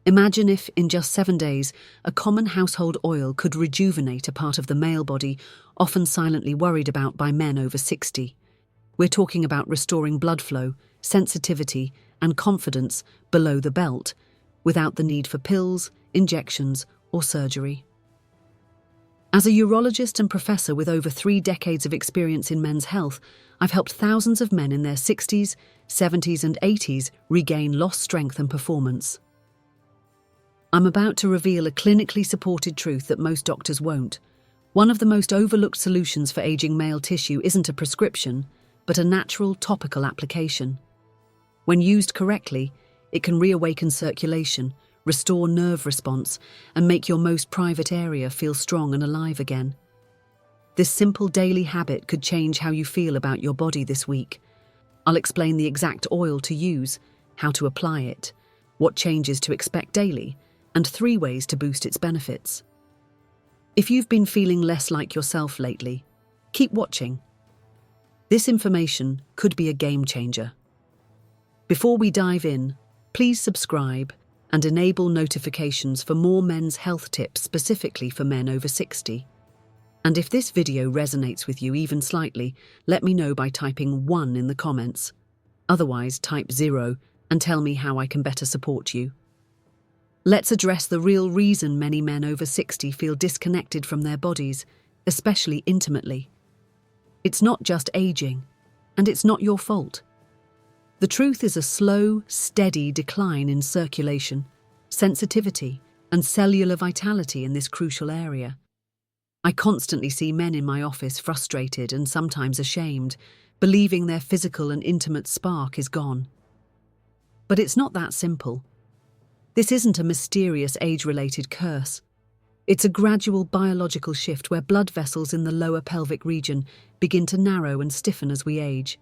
Imagine if, in just 7 days, a common household oil could rejuvenate a part of the male body often silently worried about by men over 60. We're talking about restoring blood flow, sensitivity, and confidence below the belt, without the need for pills, injections, or surgery. As a urologist and professor with over 3 decades of experience in men's health, I've helped thousands of men in their 60s, 70s, and 80s regain lost strength and performance. I'm about to reveal a clinically supported truth that most doctors won't. One of the most overlooked solutions for aging male tissue isn't a prescription, but a natural topical application. When used correctly, it can reawaken circulation, restore nerve response, and make your most private area feel strong and alive again. This simple daily habit could change how you feel about your body this week. I'll explain the exact oil to use, how to apply it, what changes to expect daily, and 3 ways to boost its benefits. If you've been feeling less like yourself lately, keep watching. This information could be a game changer. Before we dive in, please subscribe and enable notifications for more men's health tips specifically for men over 60. And if this video resonates with you even slightly, let me know by typing 1 in the comments. Otherwise, type 0 and tell me how I can better support you. Let's address the real reason many men over 60 feel disconnected from their bodies, especially intimately. It's not just aging, and it's not your fault. The truth is a slow, steady decline in circulation, sensitivity, and cellular vitality in this crucial area. I constantly see men in my office frustrated and sometimes ashamed, believing their physical and intimate spark is gone. But it's not that simple. This isn't a mysterious age-related curse. It's a gradual biological shift where blood vessels in the lower pelvic region begin to narrow and stiffen as we age.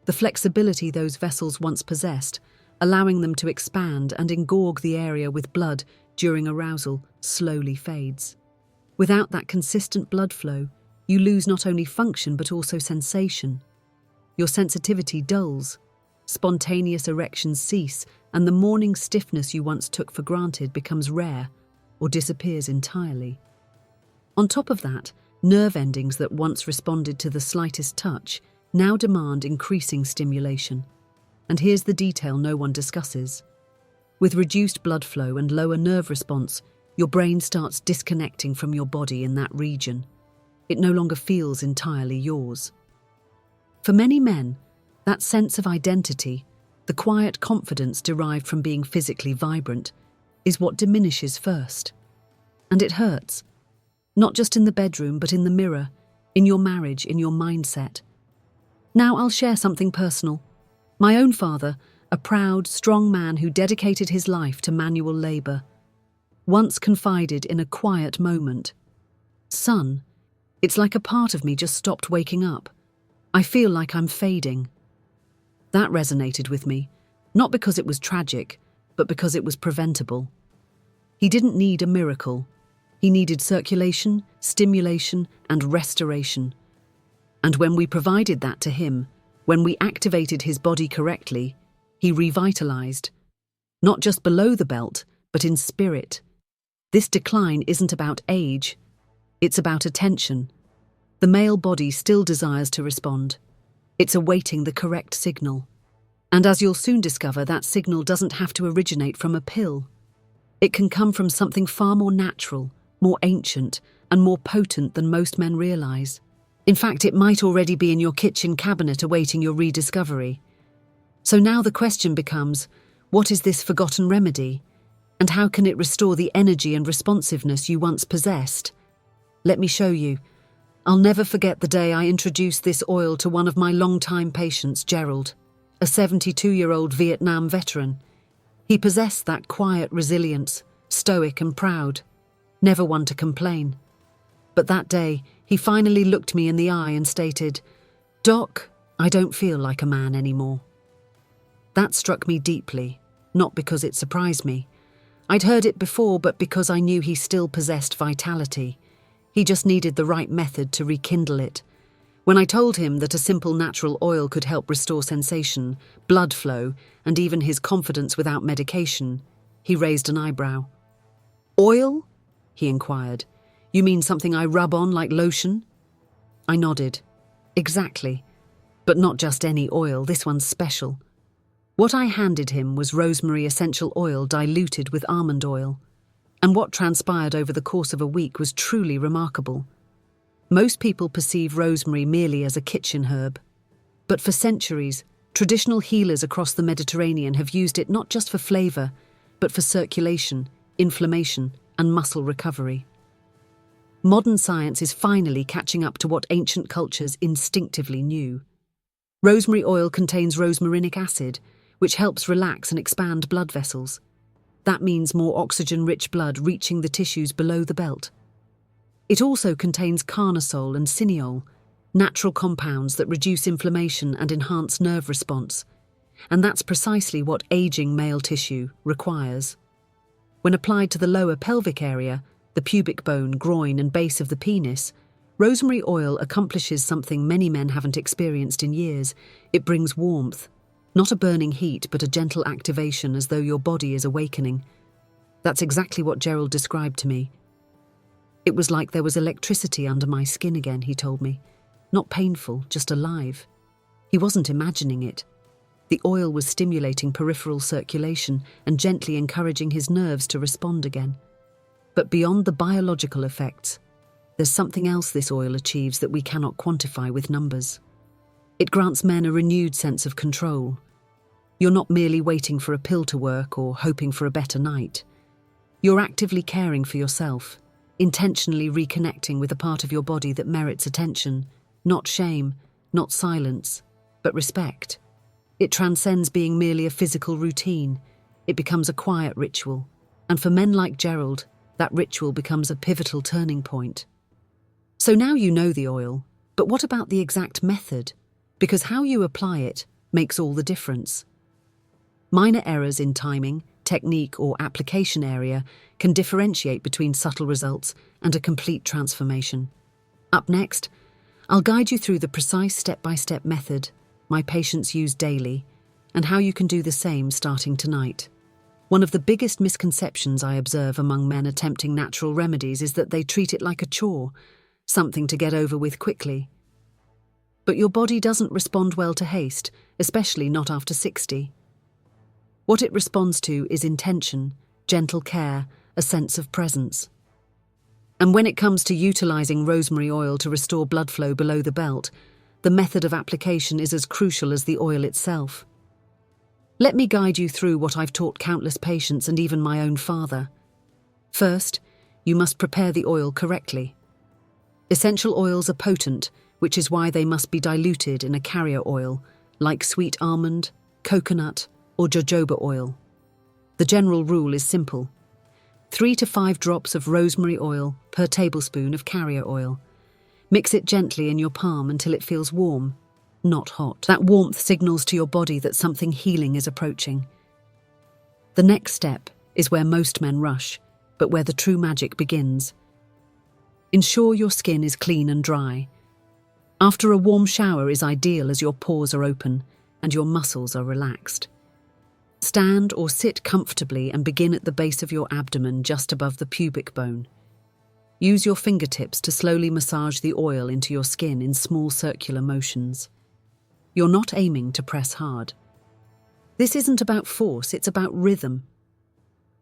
The flexibility those vessels once possessed, allowing them to expand and engorge the area with blood during arousal, slowly fades. Without that consistent blood flow, you lose not only function but also sensation. Your sensitivity dulls, spontaneous erections cease, and the morning stiffness you once took for granted becomes rare or disappears entirely. On top of that, nerve endings that once responded to the slightest touch now demand increasing stimulation. And here's the detail no one discusses. With reduced blood flow and lower nerve response, your brain starts disconnecting from your body in that region. It no longer feels entirely yours. For many men, that sense of identity, the quiet confidence derived from being physically vibrant, is what diminishes first. And it hurts. Not just in the bedroom, but in the mirror, in your marriage, in your mindset. Now I'll share something personal. My own father, a proud, strong man who dedicated his life to manual labor, once confided in a quiet moment, "Son, it's like a part of me just stopped waking up. I feel like I'm fading." That resonated with me, not because it was tragic, but because it was preventable. He didn't need a miracle. He needed circulation, stimulation, and restoration. And when we provided that to him, when we activated his body correctly, he revitalized. Not just below the belt, but in spirit. This decline isn't about age, it's about attention. The male body still desires to respond. It's awaiting the correct signal. And as you'll soon discover, that signal doesn't have to originate from a pill. It can come from something far more natural, more ancient, and more potent than most men realize. In fact, it might already be in your kitchen cabinet awaiting your rediscovery. So now the question becomes, what is this forgotten remedy? And how can it restore the energy and responsiveness you once possessed? Let me show you. I'll never forget the day I introduced this oil to one of my longtime patients, Gerald, a 72-year-old Vietnam veteran. He possessed that quiet resilience, stoic and proud, never one to complain. But that day, he finally looked me in the eye and stated, "Doc, I don't feel like a man anymore." That struck me deeply, not because it surprised me. I'd heard it before, but because I knew he still possessed vitality. He just needed the right method to rekindle it. When I told him that a simple natural oil could help restore sensation, blood flow, and even his confidence without medication, He raised an eyebrow. Oil? He inquired. You mean something I rub on like lotion? I nodded. Exactly. But not just any oil, this one's special. What I handed him was rosemary essential oil diluted with almond oil. And what transpired over the course of a week was truly remarkable. Most people perceive rosemary merely as a kitchen herb. But for centuries, traditional healers across the Mediterranean have used it not just for flavor, but for circulation, inflammation, and muscle recovery. Modern science is finally catching up to what ancient cultures instinctively knew. Rosemary oil contains rosmarinic acid, which helps relax and expand blood vessels. That means more oxygen-rich blood reaching the tissues below the belt. It also contains carnosol and cineol, natural compounds that reduce inflammation and enhance nerve response. And that's precisely what aging male tissue requires. When applied to the lower pelvic area, the pubic bone, groin, and base of the penis, rosemary oil accomplishes something many men haven't experienced in years. It brings warmth. Not a burning heat, but a gentle activation as though your body is awakening. That's exactly what Gerald described to me. It was like there was electricity under my skin again, he told me. Not painful, just alive. He wasn't imagining it. The oil was stimulating peripheral circulation and gently encouraging his nerves to respond again. But beyond the biological effects, there's something else this oil achieves that we cannot quantify with numbers. It grants men a renewed sense of control. You're not merely waiting for a pill to work or hoping for a better night. You're actively caring for yourself, intentionally reconnecting with a part of your body that merits attention, not shame, not silence, but respect. It transcends being merely a physical routine. It becomes a quiet ritual. And for men like Gerald, that ritual becomes a pivotal turning point. So now you know the oil, but what about the exact method? Because how you apply it makes all the difference. Minor errors in timing, technique, or application area can differentiate between subtle results and a complete transformation. Up next, I'll guide you through the precise step-by-step method my patients use daily and how you can do the same starting tonight. One of the biggest misconceptions I observe among men attempting natural remedies is that they treat it like a chore, something to get over with quickly. But your body doesn't respond well to haste, especially not after 60. What it responds to is intention, gentle care, a sense of presence. And when it comes to utilizing rosemary oil to restore blood flow below the belt, the method of application is as crucial as the oil itself. Let me guide you through what I've taught countless patients and even my own father. First, you must prepare the oil correctly. Essential oils are potent, which is why they must be diluted in a carrier oil, like sweet almond, coconut, or jojoba oil. The general rule is simple: 3 to 5 drops of rosemary oil per tablespoon of carrier oil. Mix it gently in your palm until it feels warm, not hot. That warmth signals to your body that something healing is approaching. The next step is where most men rush, but where the true magic begins. Ensure your skin is clean and dry. After a warm shower is ideal as your pores are open and your muscles are relaxed. Stand or sit comfortably and begin at the base of your abdomen just above the pubic bone. Use your fingertips to slowly massage the oil into your skin in small circular motions. You're not aiming to press hard. This isn't about force, it's about rhythm.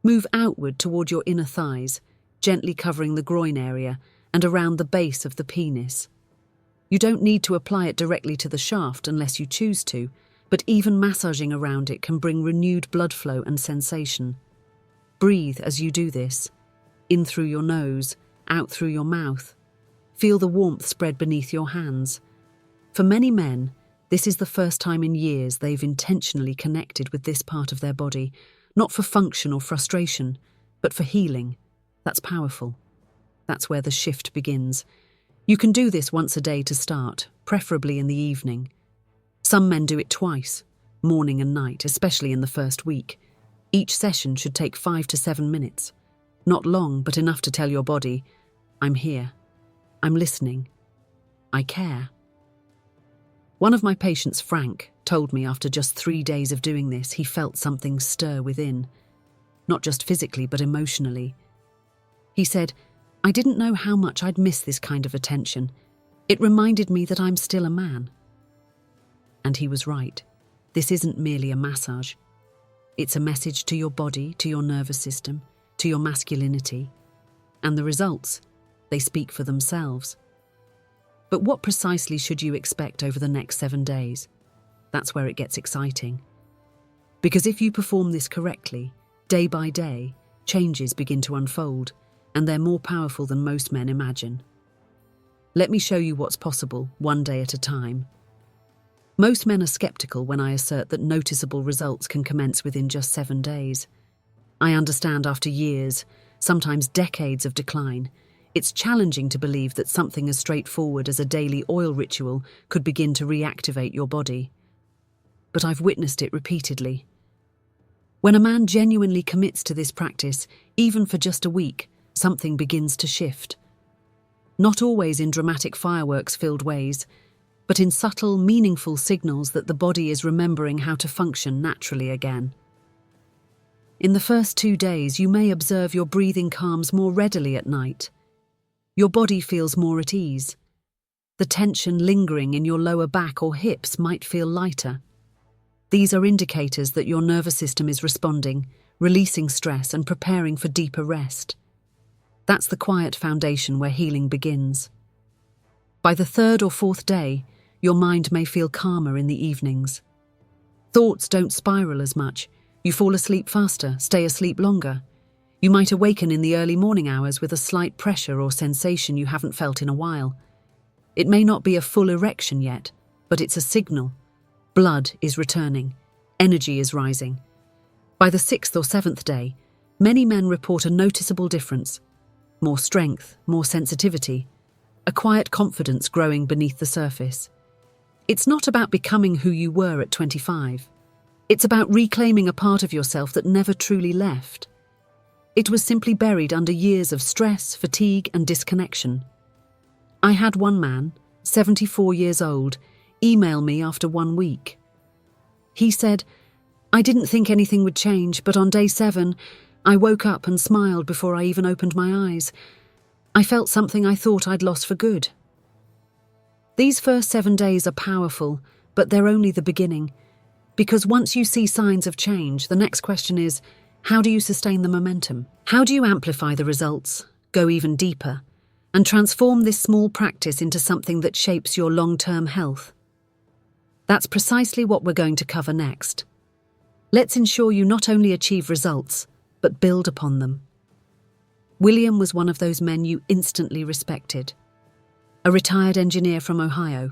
Move outward toward your inner thighs, gently covering the groin area and around the base of the penis. You don't need to apply it directly to the shaft unless you choose to, but even massaging around it can bring renewed blood flow and sensation. Breathe as you do this, in through your nose, out through your mouth. Feel the warmth spread beneath your hands. For many men, this is the first time in years they've intentionally connected with this part of their body, not for function or frustration, but for healing. That's powerful. That's where the shift begins. You can do this once a day to start, preferably in the evening. Some men do it twice, morning and night, especially in the first week. Each session should take 5 to 7 minutes. Not long, but enough to tell your body, I'm here, I'm listening, I care. One of my patients, Frank, told me after just 3 days of doing this, he felt something stir within. not just physically but emotionally. He said, "I didn't know how much I'd miss this kind of attention. It reminded me that I'm still a man." And he was right. This isn't merely a massage. It's a message to your body, to your nervous system, to your masculinity. And the results, they speak for themselves. But what precisely should you expect over the next 7 days? That's where it gets exciting. Because if you perform this correctly, day by day, changes begin to unfold, and they're more powerful than most men imagine. Let me show you what's possible, one day at a time. Most men are skeptical when I assert that noticeable results can commence within just 7 days. I understand after years, sometimes decades of decline, it's challenging to believe that something as straightforward as a daily oil ritual could begin to reactivate your body. But I've witnessed it repeatedly. When a man genuinely commits to this practice, even for just a week, something begins to shift. Not always in dramatic fireworks-filled ways, but in subtle, meaningful signals that the body is remembering how to function naturally again. In the first 2 days, you may observe your breathing calms more readily at night. Your body feels more at ease. The tension lingering in your lower back or hips might feel lighter. These are indicators that your nervous system is responding, releasing stress and preparing for deeper rest. That's the quiet foundation where healing begins. By the 3rd or 4th day, your mind may feel calmer in the evenings. Thoughts don't spiral as much. You fall asleep faster, stay asleep longer. You might awaken in the early morning hours with a slight pressure or sensation you haven't felt in a while. It may not be a full erection yet, but it's a signal. Blood is returning. Energy is rising. By the 6th or 7th day, many men report a noticeable difference. More strength, more sensitivity, a quiet confidence growing beneath the surface. It's not about becoming who you were at 25. It's about reclaiming a part of yourself that never truly left. It was simply buried under years of stress, fatigue, and disconnection. I had one man, 74 years old, email me after 1 week. He said, "I didn't think anything would change, but on day 7, I woke up and smiled before I even opened my eyes. I felt something I thought I'd lost for good." These first 7 days are powerful, but they're only the beginning. Because once you see signs of change, the next question is, how do you sustain the momentum? How do you amplify the results, go even deeper, and transform this small practice into something that shapes your long-term health? That's precisely what we're going to cover next. Let's ensure you not only achieve results, but build upon them. William was one of those men you instantly respected. A retired engineer from Ohio,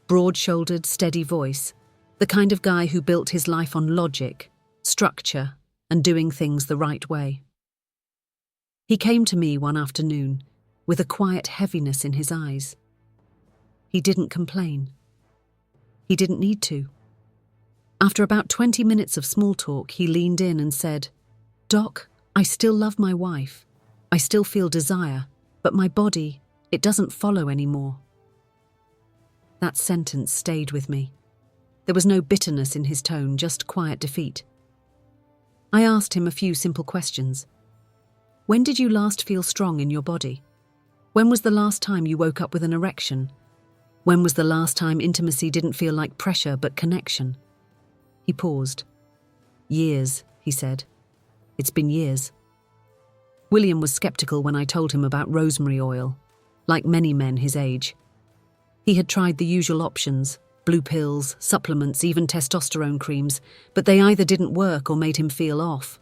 broad-shouldered, steady voice, the kind of guy who built his life on logic, structure, and doing things the right way. He came to me one afternoon with a quiet heaviness in his eyes. He didn't complain. He didn't need to. After about 20 minutes of small talk, he leaned in and said, "Doc, I still love my wife. I still feel desire, but my body, it doesn't follow anymore." That sentence stayed with me. There was no bitterness in his tone, just quiet defeat. I asked him a few simple questions. When did you last feel strong in your body? When was the last time you woke up with an erection? When was the last time intimacy didn't feel like pressure but connection? He paused. "Years," he said. "It's been years." William was skeptical when I told him about rosemary oil, like many men his age. He had tried the usual options, blue pills, supplements, even testosterone creams, but they either didn't work or made him feel off.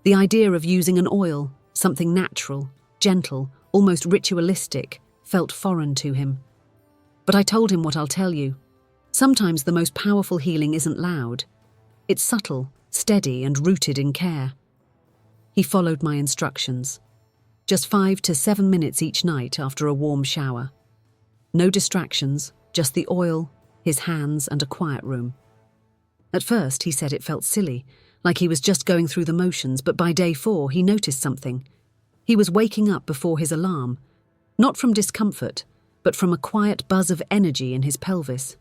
The idea of using an oil, something natural, gentle, almost ritualistic, felt foreign to him. But I told him what I'll tell you. Sometimes the most powerful healing isn't loud. It's subtle, steady, and rooted in care. He followed my instructions. Just 5 to 7 minutes each night after a warm shower. No distractions, just the oil, his hands, and a quiet room. At first, he said it felt silly, like he was just going through the motions, but by day 4, he noticed something. He was waking up before his alarm, not from discomfort, but from a quiet buzz of energy in his pelvis.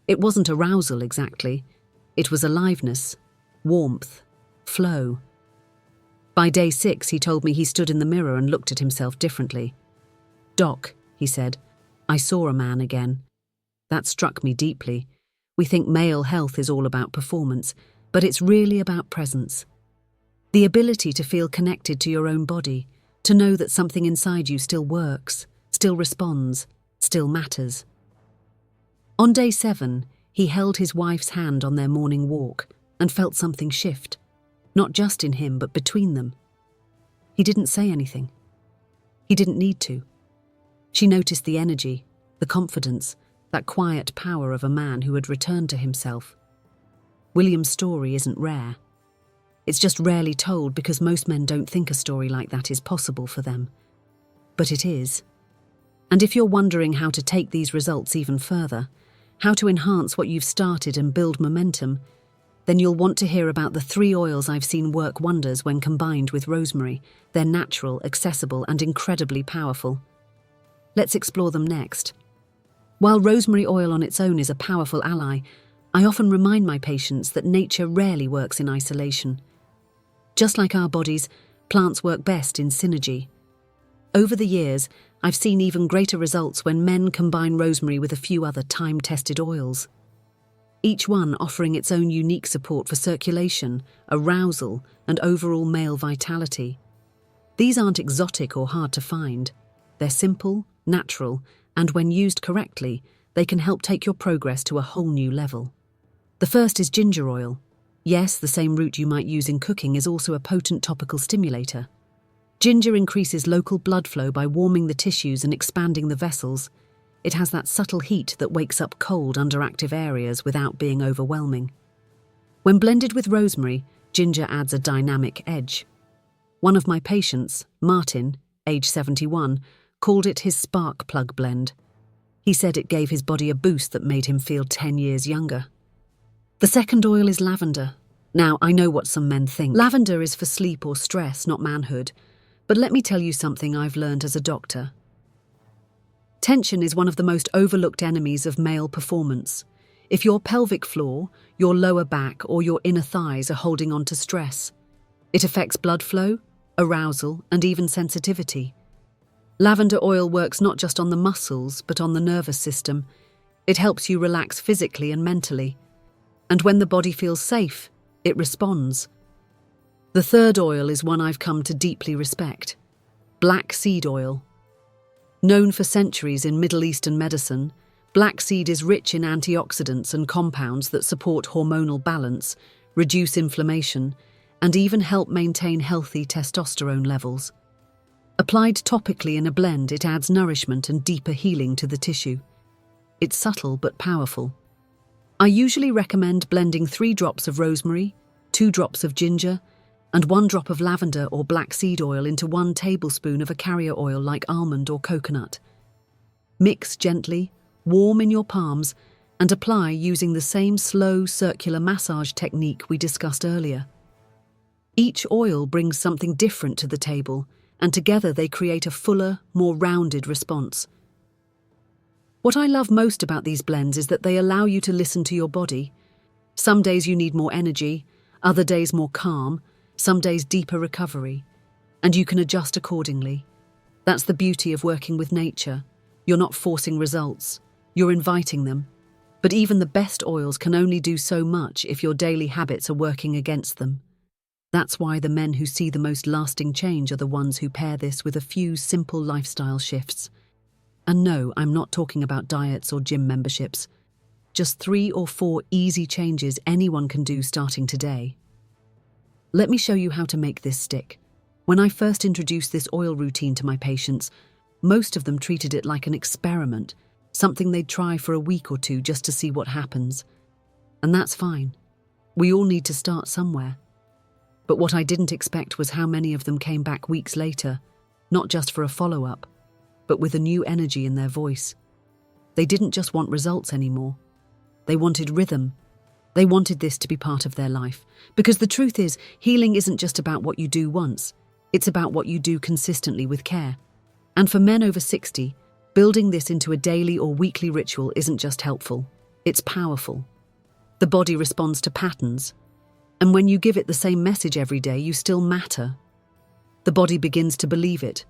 It wasn't arousal exactly. It was aliveness, warmth, flow. By day 6, he told me he stood in the mirror and looked at himself differently. "Doc," he said, "I saw a man again." That struck me deeply. We think male health is all about performance, but it's really about presence. The ability to feel connected to your own body, to know that something inside you still works, still responds, still matters. On day 7, he held his wife's hand on their morning walk and felt something shift, not just in him but between them. He didn't say anything. He didn't need to. She noticed the energy, the confidence, that quiet power of a man who had returned to himself. William's story isn't rare. It's just rarely told because most men don't think a story like that is possible for them. But it is. And if you're wondering how to take these results even further, how to enhance what you've started and build momentum, then you'll want to hear about the 3 oils I've seen work wonders when combined with rosemary. They're natural, accessible, and incredibly powerful. Let's explore them next. While rosemary oil on its own is a powerful ally, I often remind my patients that nature rarely works in isolation. Just like our bodies, plants work best in synergy. Over the years, I've seen even greater results when men combine rosemary with a few other time-tested oils. Each one offering its own unique support for circulation, arousal, and overall male vitality. These aren't exotic or hard to find. They're simple, natural, and when used correctly, they can help take your progress to a whole new level. The first is ginger oil. Yes, the same root you might use in cooking is also a potent topical stimulator. Ginger increases local blood flow by warming the tissues and expanding the vessels. It has that subtle heat that wakes up cold, underactive areas without being overwhelming. When blended with rosemary, ginger adds a dynamic edge. One of my patients, Martin, age 71, called it his spark plug blend. He said it gave his body a boost that made him feel 10 years younger. The second oil is lavender. Now, I know what some men think. Lavender is for sleep or stress, not manhood. But let me tell you something I've learned as a doctor. Tension is one of the most overlooked enemies of male performance. If your pelvic floor, your lower back, or your inner thighs are holding on to stress, it affects blood flow, arousal, and even sensitivity. Lavender oil works not just on the muscles, but on the nervous system. It helps you relax physically and mentally. And when the body feels safe, it responds. The third oil is one I've come to deeply respect. Black seed oil. Known for centuries in Middle Eastern medicine, black seed is rich in antioxidants and compounds that support hormonal balance, reduce inflammation, and even help maintain healthy testosterone levels. Applied topically in a blend, it adds nourishment and deeper healing to the tissue. It's subtle but powerful. I usually recommend blending 3 drops of rosemary, 2 drops of ginger, and 1 drop of lavender or black seed oil into 1 tablespoon of a carrier oil like almond or coconut. Mix gently, warm in your palms, and apply using the same slow circular massage technique we discussed earlier. Each oil brings something different to the table, and together they create a fuller, more rounded response. What I love most about these blends is that they allow you to listen to your body. Some days you need more energy, other days more calm, some days deeper recovery, and you can adjust accordingly. That's the beauty of working with nature. You're not forcing results, you're inviting them. But even the best oils can only do so much if your daily habits are working against them. That's why the men who see the most lasting change are the ones who pair this with a few simple lifestyle shifts. And no, I'm not talking about diets or gym memberships. Just 3 or 4 easy changes anyone can do starting today. Let me show you how to make this stick. When I first introduced this oil routine to my patients, most of them treated it like an experiment, something they'd try for a week or 2 just to see what happens. And that's fine. We all need to start somewhere. But what I didn't expect was how many of them came back weeks later, not just for a follow-up, but with a new energy in their voice. They didn't just want results anymore. They wanted rhythm. They wanted this to be part of their life. Because the truth is, healing isn't just about what you do once. It's about what you do consistently with care. And for men over 60, building this into a daily or weekly ritual isn't just helpful. It's powerful. The body responds to patterns. And when you give it the same message every day, you still matter. The body begins to believe it,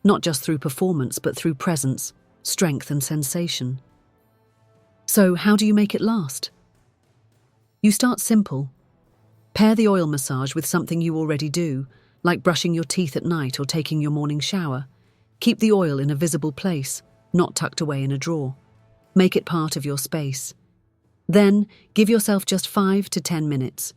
not just through performance, but through presence, strength, and sensation. So, how do you make it last? You start simple. Pair the oil massage with something you already do, like brushing your teeth at night or taking your morning shower. Keep the oil in a visible place, not tucked away in a drawer. Make it part of your space. Then, give yourself just 5 to 10 minutes.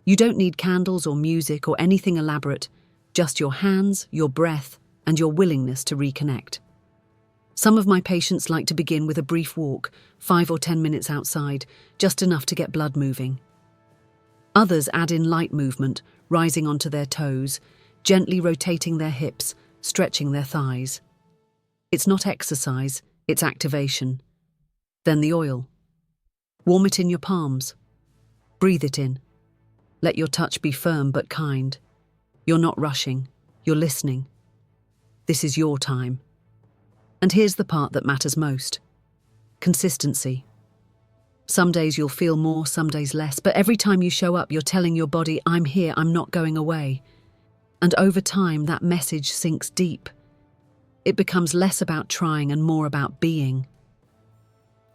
You don't need candles or music or anything elaborate, just your hands, your breath, and your willingness to reconnect. Some of my patients like to begin with a brief walk, 5 or 10 minutes outside, just enough to get blood moving. Others add in light movement, rising onto their toes, gently rotating their hips, stretching their thighs. It's not exercise, it's activation. Then the oil. Warm it in your palms. Breathe it in. Let your touch be firm but kind. You're not rushing, you're listening. This is your time. And here's the part that matters most. Consistency. Some days you'll feel more, some days less, but every time you show up, you're telling your body, I'm here, I'm not going away. And over time, that message sinks deep. It becomes less about trying and more about being.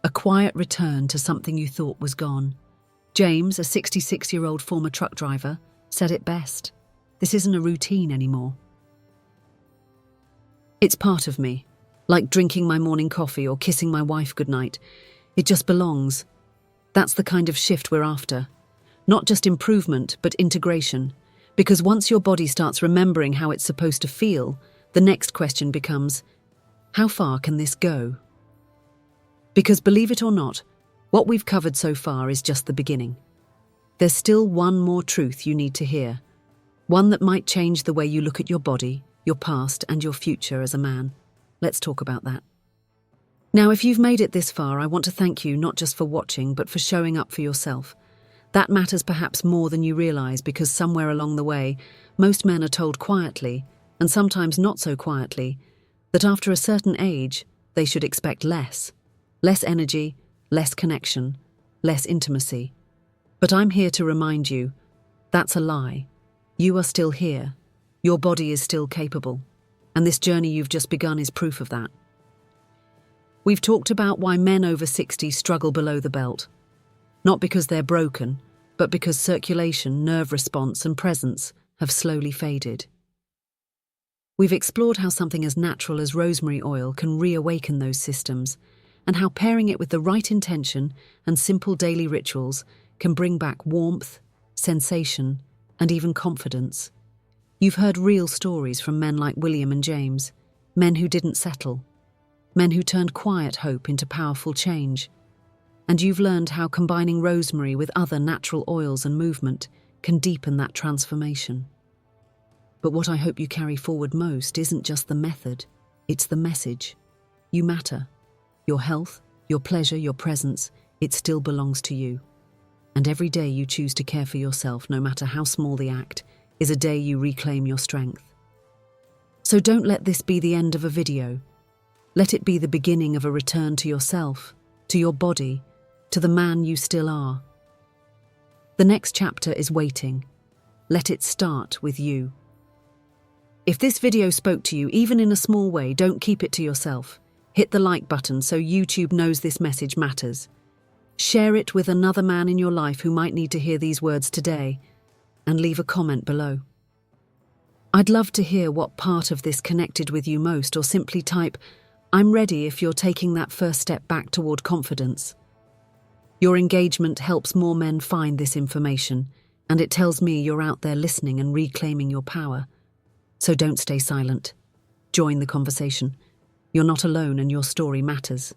A quiet return to something you thought was gone. James, a 66-year-old former truck driver, said it best. This isn't a routine anymore. It's part of me, like drinking my morning coffee or kissing my wife goodnight. It just belongs. That's the kind of shift we're after. Not just improvement, but integration. Because once your body starts remembering how it's supposed to feel, the next question becomes, how far can this go? Because believe it or not, what we've covered so far is just the beginning. There's still one more truth you need to hear. One that might change the way you look at your body, your past, and your future as a man. Let's talk about that. Now, if you've made it this far, I want to thank you not just for watching, but for showing up for yourself. That matters perhaps more than you realize, because somewhere along the way, most men are told quietly, and sometimes not so quietly, that after a certain age, they should expect less. Less energy, less connection, less intimacy. But I'm here to remind you, that's a lie. You are still here. Your body is still capable. And this journey you've just begun is proof of that. We've talked about why men over 60 struggle below the belt. Not because they're broken, but because circulation, nerve response, and presence have slowly faded. We've explored how something as natural as rosemary oil can reawaken those systems, and how pairing it with the right intention and simple daily rituals can bring back warmth, sensation, and even confidence. You've heard real stories from men like William and James, men who didn't settle, men who turned quiet hope into powerful change. And you've learned how combining rosemary with other natural oils and movement can deepen that transformation. But what I hope you carry forward most isn't just the method, it's the message. You matter. Your health, your pleasure, your presence, it still belongs to you. And every day you choose to care for yourself, no matter how small the act, is a day you reclaim your strength. So don't let this be the end of a video. Let it be the beginning of a return to yourself, to your body, to the man you still are. The next chapter is waiting. Let it start with you. If this video spoke to you, even in a small way, don't keep it to yourself. Hit the like button so YouTube knows this message matters. Share it with another man in your life who might need to hear these words today, and leave a comment below. I'd love to hear what part of this connected with you most, or simply type, I'm ready if you're taking that first step back toward confidence. Your engagement helps more men find this information, and it tells me you're out there listening and reclaiming your power. So don't stay silent. Join the conversation. You're not alone and your story matters.